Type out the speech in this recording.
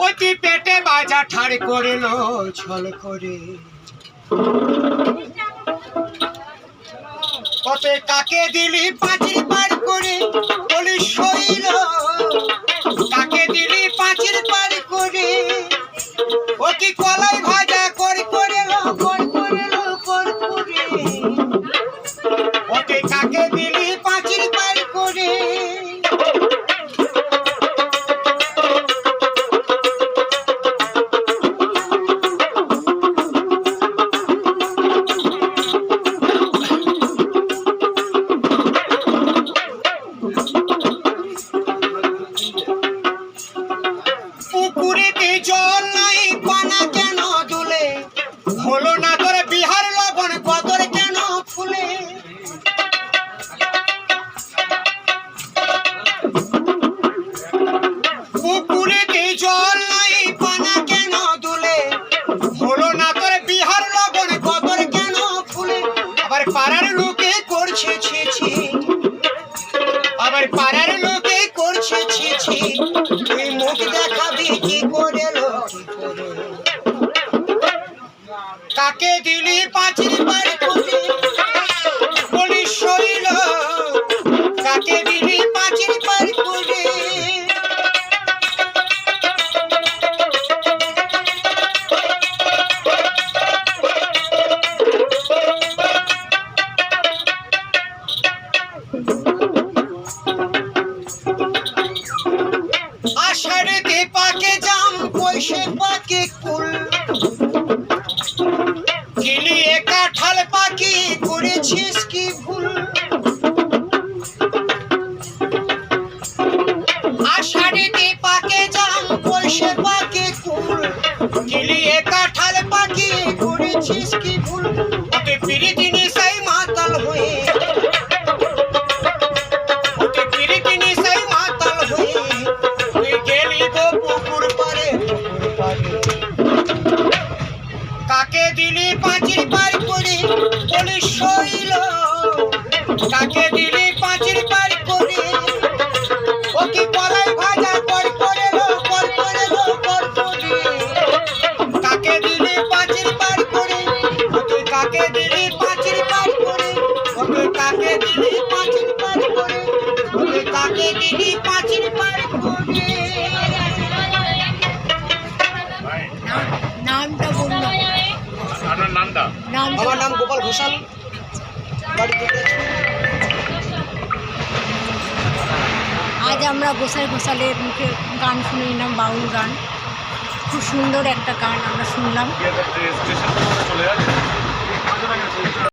অতি পেটে বাজা ঠাড় করিল ছল করে কতে কাকে দিলি পাঁচির পার করে বলি শৈল কাকে দিলি পাঁচির পার করে ও কি কলাই ভাজা করে ওকে কাকে দিলি পাঁচির পার করে পুকুরেতে জল নাই পানা কেন দুলে হলো না তোর বিহার লবণ কদর কেন ফুলে পুকুরেতে জল নাই পানা কেন দুলে হলো না তোর বিহার লবণ কদর কেন ফুলে আবার পাড়ার লোকে করছে ছি আবার পাড়ার লোকে করছে ছি তুই মুখ দেখাবি কি করে কাকে দিলি পাঁচির পার করে বলি শৈল কাকে দিলি পাঁচির পার করে আষাঢ়ে পাকে জাম বৈশে পাকে কুল গিলিয়ে কাঁঠাল পাখি করেছিস কি ভুল আষাঢ়ে পাকে জাম বৈশে পাকে কুল গিলিয়ে কাঁঠাল পাখি করেছিস কি ভুল ওকে পিরিতি নিশাই মাতাল হয়ে কাকে দিলি পাঁচির পার করে বলি শৈল কাকে দিলি পাঁচির পার করে ও কি কলাই ভাজা করে কাকে দিলি পাঁচির পার করে ওকে কাকে দিলি পাঁচির পার করে ওকে কাকে দিলি পাঁচির পার করে ওকে কাকে দিলি পাঁচির পার করে নামটা বললো আমার নাম গোপাল ঘোষাল আজ আমরা গোসাই ঘোষালের মুখে গান শুনে নিলাম বাউল গান খুব সুন্দর একটা গান আমরা শুনলাম